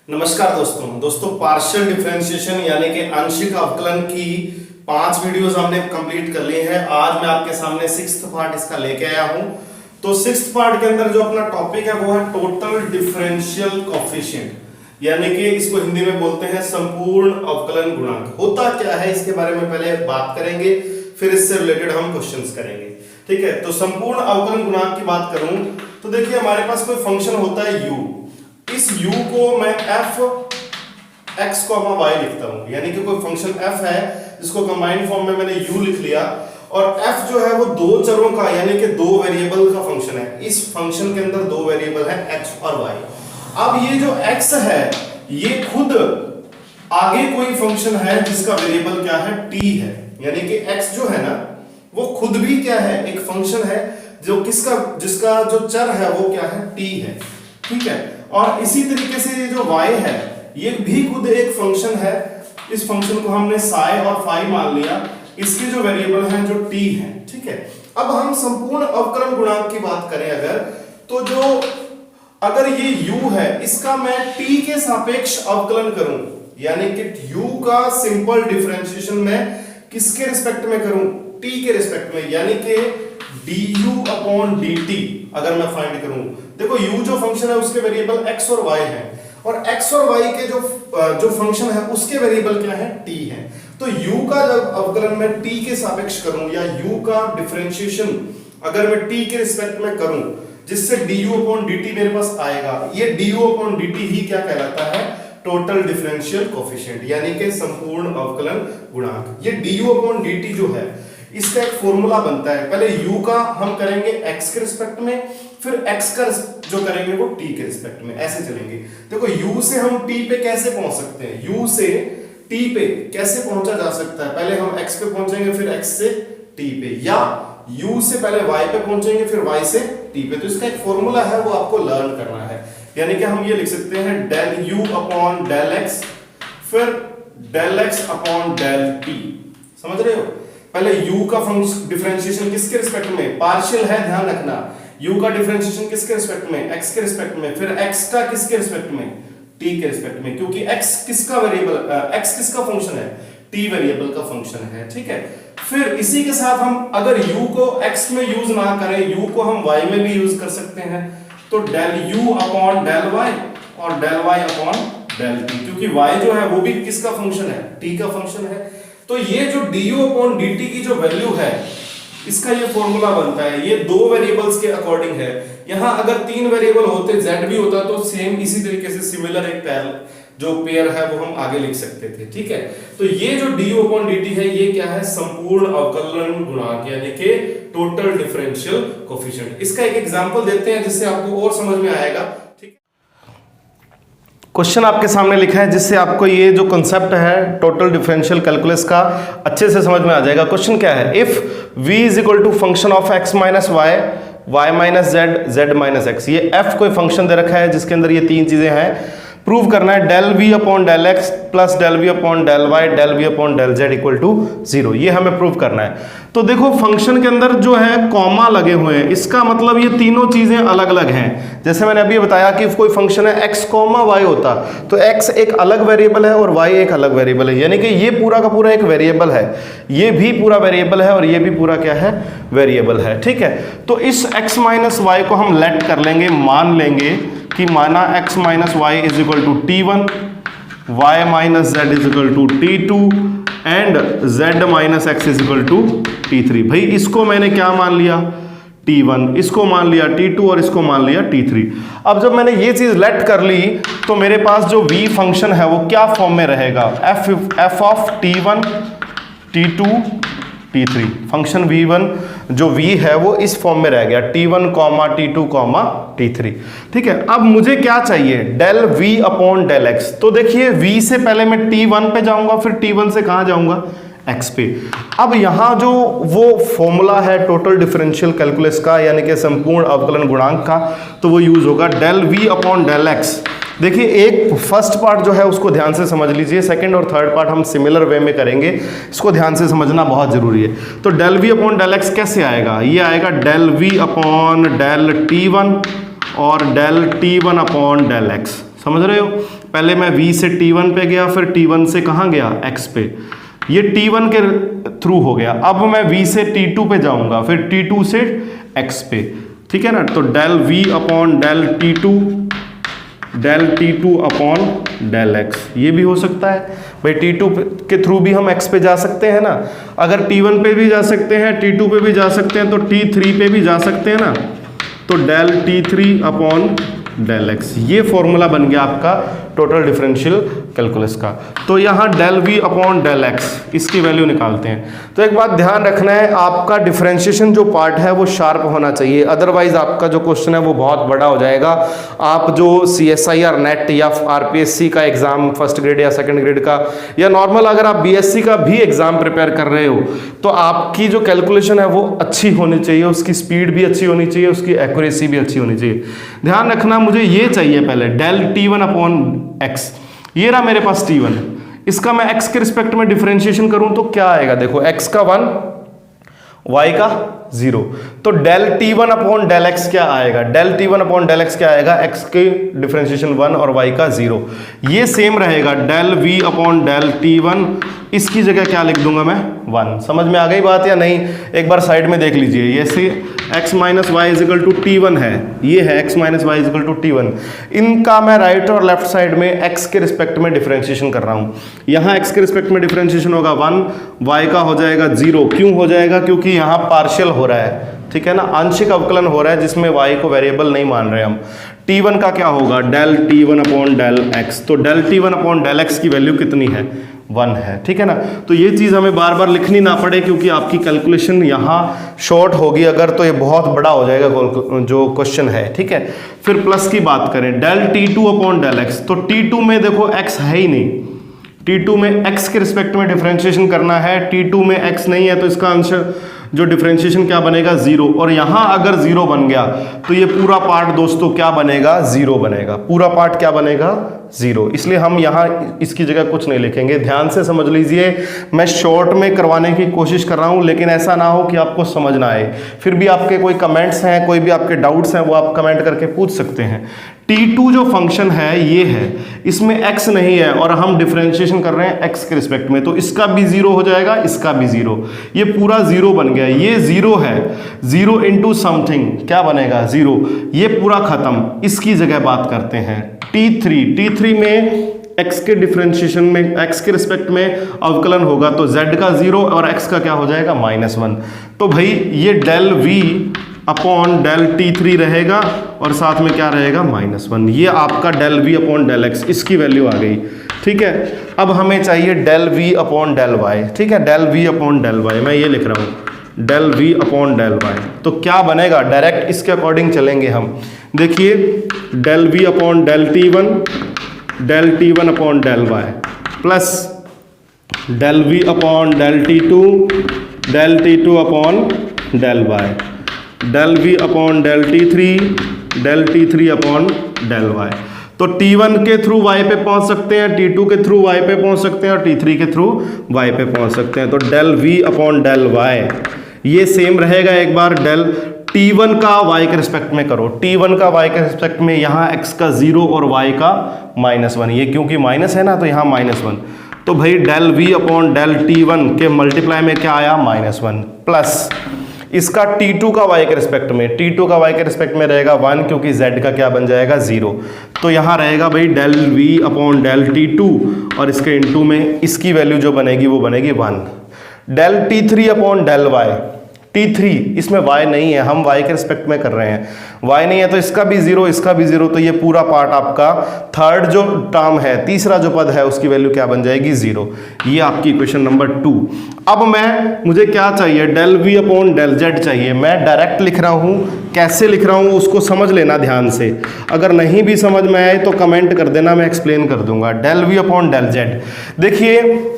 नमस्कार दोस्तों partial differentiation यानी कि आंशिक अवकलन की 5 वीडियोस हमने कंप्लीट कर ली हैं। आज मैं आपके सामने 6th पार्ट इसका लेके आया हूं। तो 6th पार्ट के अंदर जो अपना टॉपिक है वो है टोटल डिफरेंशियल कोएफिशिएंट यानी कि इसको हिंदी में बोलते हैं संपूर्ण अवकलन गुणांक। होता क्या है इसके बारे में पहले बात करेंगे, फिर इससे रिलेटेड हम क्वेश्चंस करेंगे। ठीक है, तो संपूर्ण अवकलन गुणांक की बात करूं तो देखिए हमारे पास कोई फंक्शन होता है u। इस u को मैं f x, y लिखता हूं, यानी कि कोई फंक्शन f है जिसको कंबाइंड फॉर्म में मैंने u लिख लिया और f जो है वो दो चरों का यानी कि दो वेरिएबल का फंक्शन है। इस फंक्शन के अंदर दो वेरिएबल है x और y। अब ये जो x है ये खुद आगे कोई फंक्शन है जिसका वेरिएबल क्या है t है, यानी कि x जो है ना वो खुद भी क्या है एक फंक्शन है जो जिसका जो चर है वो क्या है t है। ठीक है, और इसी तरीके से ये जो y है ये भी खुद एक फंक्शन है। इस फंक्शन को हमने साई और फाई मान लिया, इसके जो वेरिएबल हैं जो t है। ठीक है, अब हम संपूर्ण अवकलन गुणांक की बात करें तो अगर ये u है इसका मैं t के सापेक्ष अवकलन करूं, यानी कि u का सिंपल डिफरेंशिएशन मैं किसके रिस्पेक्ट में करूं, t के रिस्पेक्ट में, यानी कि du/dt अगर मैं फाइंड करूं। देखो u जो फंक्शन है उसके वेरिएबल x और y है और x और y के जो फंक्शन है उसके वेरिएबल क्या है t है। तो u का जब अवकलन मैं t के सापेक्ष करूं या u का डिफरेंशिएशन अगर मैं t के रिस्पेक्ट में करूं जिससे du/dt मेरे पास आएगा, ये du/dt ही क्या कहलाता है, टोटल डिफरेंशियल कोएफिशिएंट यानी कि संपूर्ण अवकलन गुणांक। ये du/dt जो है इसका एक फॉर्मूला बनता है, पहले u का हम करेंगे x के रिस्पेक्ट में, फिर x का जो करेंगे वो t के रिस्पेक्ट में, ऐसे चलेंगे। देखो u से हम t पे कैसे पहुंच सकते हैं, u से t पे कैसे पहुंचा जा सकता है, पहले हम x पे पहुंचेंगे फिर x से t पे, या u से पहले y पे पहुंचेंगे फिर y से t पे। तो इसका एक फॉर्मूला है वो आपको लर्न करना है, यानी कि हम ये लिख सकते हैं del u upon del x फिर del x upon del t। समझ रहे हो, पहले u का फंक्शन डिफरेंशिएशन किसके रिस्पेक्ट में, पार्शियल है ध्यान रखना, u का डिफरेंशिएशन किसके रिस्पेक्ट में, x के रिस्पेक्ट में, फिर x का किसके रिस्पेक्ट में, t के रिस्पेक्ट में, क्योंकि x किसका वेरिएबल x किसका फंक्शन है, t वेरिएबल का फंक्शन है। ठीक है, फिर इसी के साथ हम अगर u को x में यूज ना करें u को हम y में भी यूज कर सकते हैं, तो del u upon del y और del y upon del t, क्योंकि y जो है वो भी किसका फंक्शन है, t का फंक्शन है। तो ये जो du/dt की जो वैल्यू है इसका ये फॉर्मूला बनता है, ये दो वेरिएबल्स के अकॉर्डिंग है। यहां अगर 3 वेरिएबल होते z भी होता तो सेम इसी तरीके से सिमिलर एक पेयर है वो हम आगे लिख सकते थे। ठीक है, तो ये जो du/dt है ये क्या है, संपूर्ण अवकलन गुणांक यानी कि टोटल डिफरेंशियल कोएफिशिएंट। इसका एक एग्जांपल देते हैं जिससे आपको और समझ में आएगा। क्वेश्चन आपके सामने लिखा है जिससे आपको ये जो कंसेप्ट है टोटल डिफरेंशियल कैलकुलस का अच्छे से समझ में आ जाएगा। क्वेश्चन क्या है, if v is equal to function of x minus y, y minus z, z minus x, ये f कोई फंक्शन दे रखा है जिसके अंदर ये तीन चीजें हैं। प्रूव करना है del v upon del x plus del v upon del y del v upon del z equal to 0, ये हमें प्रूव करना है। तो देखो फंक्शन के अंदर जो है कॉमा लगे हुए हैं, इसका मतलब ये तीनों चीजें अलग अलग हैं। जैसे मैंने अभी बताया कि कोई फंक्शन है x, y होता तो x एक अलग वेरिएबल है और y एक अलग वेरिएबल है, यानी कि ये पूरा का पूरा एक वेरिएबल है, ये भी पूरा वेरिएबल है और ये भी पूरा क्या है, वेरिएबल है। ठीक है, तो इस x माइनस वाई को हम लेट कर लेंगे, मान लेंगे कि माना x minus y is equal to t1, y minus z is equal to t2 and z minus x is equal to t3। भाई इसको मैंने क्या मान लिया, t1, इसको मान लिया t2 और इसको मान लिया t3। अब जब मैंने ये चीज लेट कर ली तो मेरे पास जो v फंक्शन है वो क्या फॉर्म में रहेगा, f of t1 t2 t3। Function v1 जो v है वो इस फॉर्म में रह गया, t1, t2, t3। ठीक है, अब मुझे क्या चाहिए, del v upon del x। तो देखिए v से पहले मैं t1 पे जाऊंगा फिर t1 से कहां जाऊंगा, x पे। अब यहां जो वो फॉर्मूला है टोटल डिफरेंशियल कैलकुलस का यानी कि संपूर्ण अवकलन गुणांक का, तो वो यूज होगा del v upon del x। देखिए एक फर्स्ट पार्ट जो है उसको ध्यान से समझ लीजिए, सेकंड और थर्ड पार्ट हम सिमिलर वे में करेंगे, इसको ध्यान से समझना बहुत जरूरी है। तो del v upon del x कैसे आएगा, ये आएगा del v upon del t1 और del t1 upon del x। समझ रहे हो, पहले मैं v से t1 पे गया, फिर t1 से कहाँ गया, x पे, ये t1 के थ्रू हो गया। अब मैं v से t2 पे जाऊंगा, फिर t2 से x पे, ठीक है ना। तो del v upon del t2 upon del x, ये भी हो सकता है भाई। t2 के थ्रू भी हम x पे जा सकते हैं ना, अगर t1 पे भी जा सकते हैं, t2 पे भी जा सकते हैं, तो t3 पे भी जा सकते हैं ना। तो del t3 upon del x, ये फॉर्मूला बन गया आपका टोटल डिफरेंशियल कैलकुलस का। तो यहाँ del v upon del x, इसकी वैल्यू निकालते हैं। तो एक बात ध्यान रखना है, आपका डिफरेंशिएशन जो पार्ट है वो शार्प होना चाहिए, अदरवाइज आपका जो क्वेश्चन है वो बहुत बड़ा हो जाएगा। आप जो CSIR नेट या RPSC का एग्जाम फर्स्ट ग्रेड या सेकंड ग्रेड का, या नॉर्मल अगर आप BSc का भी एग्जाम प्रिपेयर कर रहे हो, तो आपकी जो कैलकुलेशन है वो अच्छी होनी चाहिए, उसकी स्पीड भी अच्छी होनी चाहिए, उसकी एक्यूरेसी भी अच्छी होनी चाहिए। ध्यान रखना, मुझे ये चाहिए पहले डेल t1 अपॉन x, ये रहा मेरे पास t1, इसका मैं x के रिस्पेक्ट में डिफरेंशिएशन करूं तो क्या आएगा, देखो x का 1, y का 0, तो del t1 upon del x क्या आएगा, del t1 upon del x क्या आएगा, x के डिफरेंशिएशन 1 और y का 0। ये सेम रहेगा del v upon del t1, इसकी जगह क्या लिख दूंगा मैं, 1। समझ में आ गई बात या नहीं, एक बार साइड में देख लीजिए। ये से x minus y is equal to t1 है, ये है x minus y is equal to t1, इनका मैं राइट और लेफ्ट साइड में x के रिस्पेक्ट में डिफरेंशिएशन कर रहा हूँ। यहाँ x के रिस्पेक्ट में डिफरेंशिएशन होगा 1, y का हो जाएगा 0। क्यों हो जाएगा, क्योंकि यहाँ पार्शियल हो रहा है, ठीक है ना, आंशिक अवकलन हो रहा है जिसमें y को वेरिएबल नहीं मान रहे हम। t1 का क्या होगा, del t1 upon del x, तो del t1 upon del x की वैल्यू कितनी है, 1 है, ठीक है ना। तो ये चीज़ हमें बार बार लिखनी ना पड़े, क्योंकि आपकी कैलकुलेशन यहाँ शॉर्ट होगी अगर, तो ये बहुत बड़ा हो जाएगा जो क्वेश्चन है, ठीक है। फिर प्लस की बात करें, del t2 upon del x, तो t2 में देखो x है ही नहीं, t2 में x के रिस्पेक्ट में डिफरेंशिएशन करना है, t2 में x नहीं है, तो इसका आंसर जो डिफरेंशिएशन क्या बनेगा, 0। और यहाँ अगर 0 बन गया तो ये पूरा पार्ट दोस्तों क्या बनेगा, 0 बनेगा, पूरा पार्ट क्या बनेगा, 0। इसलिए हम यहाँ इसकी जगह कुछ नहीं लिखेंगे। ध्यान से समझ लीजिए, मैं शॉर्ट में करवाने की कोशिश कर रहा हूँ, लेकिन ऐसा ना हो कि आपको समझ ना आए। फिर भी आपके कोई कमेंट्स हैं, कोई भी आपके डाउट्स हैं, वो आप कमेंट करके पूछ सकते हैं। t2 जो फंक्शन है ये है, इसमें x नहीं है और हम डिफरेंशिएशन कर रहे हैं x के रिस्पेक्ट में, तो इसका भी 0 हो जाएगा, इसका भी 0, ये पूरा 0 बन गया। ये 0 है, 0 इंटू समथिंग क्या बनेगा, 0, ये पूरा खत्म। इसकी जगह बात करते हैं t3 में x के डिफरेंशिएशन में, x के रिस्पेक्ट में अवकलन होगा, तो z का 0 और x का क्या हो जाएगा, -1। तो भाई ये del v upon del t3 रहेगा और साथ में क्या रहेगा, -1। ये आपका del v upon del x, इसकी वैल्यू आ गई, ठीक है। अब हमें चाहिए del v upon del y, ठीक है, del v upon del y, मैं ये लिख रहा हूँ del v upon del y। तो क्या बनेगा, डायरेक्ट इसके अकॉर्डिंग चलेंगे हम। देखिए del v upon del t1 upon del y plus del v upon del t2 upon del y, del v upon del t3 upon del y। तो t1 के through y पे पहुंच सकते हैं, t2 के थ्रू y पे पहुंच सकते हैं और t3 के थ्रू y पे पहुंच सकते हैं। तो del v upon del y ये सेम रहेगा। एक बार डेल t1 का y के रिस्पेक्ट में करो, t1 का y के रिस्पेक्ट में, यहाँ x का 0 और y का -1, ये क्योंकि माइनस है ना तो यहाँ -1। तो भाई del v upon del t1 के मल्टीप्लाई में क्या आया, -1, प्लस इसका t2 का y के रिस्पेक्ट में, t2 का y के रिस्पेक्ट में रहेगा 1, क्योंकि z का क्या बन जाएगा, 0। तो यहाँ रहेगा भाई del v upon del t2 और इसके इनटू में इसकी वैल्यू जो बनेगी वो बनेगी 1। Del t3 upon del y, t3 इसमें y नहीं है, हम y के रिस्पेक्ट में कर रहे हैं, y नहीं है तो इसका भी 0, इसका भी 0, तो ये पूरा पार्ट आपका थर्ड जो टर्म है, तीसरा जो पद है उसकी वैल्यू क्या बन जाएगी, 0। ये आपकी इक्वेशन नंबर 2। अब मुझे क्या चाहिए, del v upon del z चाहिए। मैं डायरेक्ट लिख रहा हूँ, कैसे लिख रहा हूँ उसको समझ लेना ध्यान से, अगर नहीं भी समझ में आए तो कमेंट कर देना, मैं एक्सप्लेन कर दूंगा। Del v upon del z, देखिए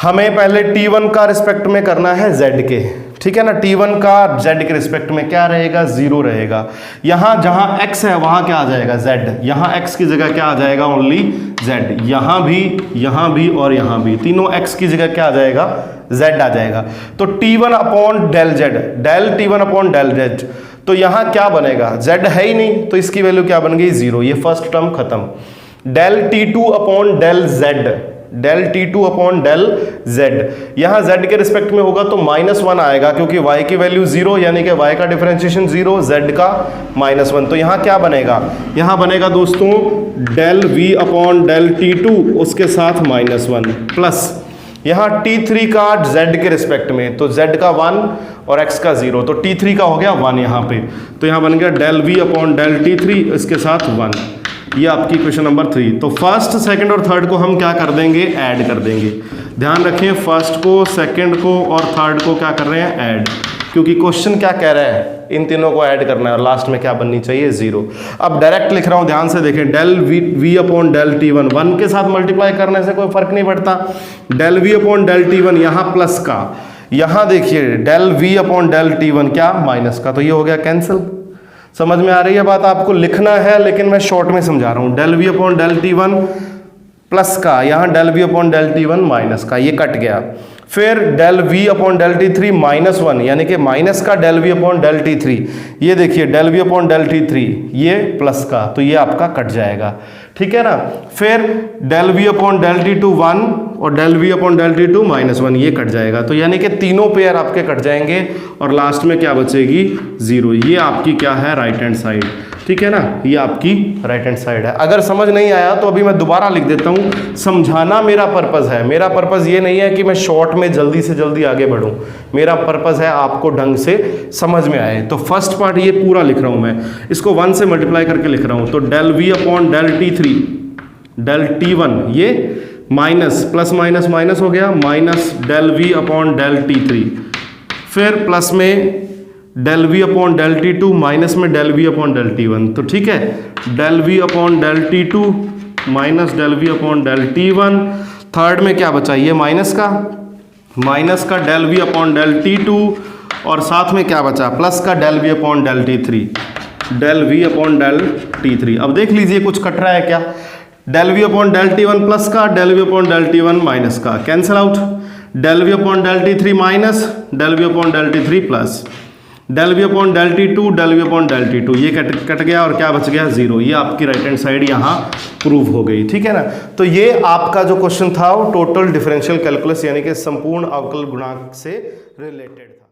हमें पहले t1 का रिस्पेक्ट में करना है z के, ठीक है ना। t1 का z के रिस्पेक्ट में क्या रहेगा, 0 रहेगा। यहाँ जहाँ x है वहाँ क्या आ जाएगा, z, यहाँ x की जगह क्या आ जाएगा, ओनली z, यहाँ भी और यहाँ भी, तीनों x की जगह क्या आ जाएगा, z आ जाएगा। तो t1 upon del z, del t1 upon del z, तो यहाँ क्या बनेगा, z है ही नहीं तो इसकी वैल्यू क्या बन गई, 0, ये फर्स्ट टर्म खत्म। Del T2 upon del Z, del T2 upon del Z, यहां Z के रिस्पेक्ट में होगा तो -1 आएगा क्योंकि Y की वैल्यू 0 यानी कि Y का डिफरेंशिएशन 0, Z का -1। तो यहां क्या बनेगा, यहां बनेगा दोस्तों del V upon del T2 उसके साथ -1 प्लस यहाँ T3 का Z के रिस्पेक्ट में, तो Z का 1 और X का 0, तो T3 का हो गया 1 यहाँ पे, तो यहाँ बन गया del V upon del T3 इसके साथ 1। ये आपकी क्वेश्चन नंबर 3। तो फर्स्ट, सेकंड और थर्ड को हम क्या कर देंगे, ऐड कर देंगे। ध्यान रखें, फर्स्ट को, सेकंड को और थर्ड को क्या कर रहे हैं, ऐड, क्योंकि क्वेश्चन क्या कह रहा है, इन तीनों को ऐड करना है और लास्ट में क्या बननी चाहिए, 0। अब डायरेक्ट लिख रहा हूं, ध्यान से देखें, del V upon del T1, 1 के साथ मल्टीप्लाई करने से कोई फर्क नहीं पड़ता। Del V upon del T1 यहाँ प्लस का, यहाँ देखिए del V upon del T1 क्या, माइनस का, तो ये हो गया कैंसिल। समझ में आ रही है बात, आपको लिखना है लेकिन मैं शॉर्ट में समझा रहा हूँ। Del V upon del T1 plus का, यहाँ del V upon del T1 minus का, ये कट गया। फिर del V upon del T3 -1 यानी कि माइनस का del V upon del T3, ये देखिए del V upon del T3 ये प्लस का, तो ये आपका कट जाएगा, ठीक है ना। फिर del V upon del T2 1 और del V upon del T2 -1 ये कट जाएगा, तो यानी कि तीनों पेयर आपके कट जाएंगे और लास्ट में क्या बचेगी, 0। ये आपकी क्या है, राइट हैंड साइड, ठीक है ना, ये आपकी राइट हैंड साइड है। अगर समझ नहीं आया तो अभी मैं दोबारा लिख देता हूँ, समझाना मेरा पर्पज़ है। मेरा पर्पज़ ये नहीं है कि मैं शॉर्ट में जल्दी से जल्दी आगे बढ़ूँ, मेरा पर्पज़ है आपको ढंग से समझ में आए। तो फर्स्ट पार्ट ये पूरा लिख रहा हूँ मैं, इसको 1 से मल्टीप्लाई करके लिख रहा हूँ, तो del V upon del T3 del T1 ये माइनस प्लस माइनस माइनस हो गया, minus del V upon del T3, फिर प्लस में del V upon del T2 minus में del V upon del T1, तो ठीक है, del V upon del T2 minus del V upon del T1। Third में क्या बचा, ये माइनस का del V upon del T2 और साथ में क्या बचा, प्लस का del V upon del T3, del V upon del T3। अब देख लीजिए कुछ कट रहा है क्या, del V upon del T1 plus का, del V upon del T1 minus का, cancel out, del V upon del T3 minus, del V upon del T3 plus, del V upon del T2, del V upon del T2 ये cut गया और क्या बच गया, 0। ये आपकी right hand side यहाँ प्रूव हो गई, ठीक है ना। तो ये आपका जो क्वेश्चन था वो टोटल डिफरेंशियल कैलकुलस यानी कि संपूर्ण अवकल गुणांक से रिलेटेड था।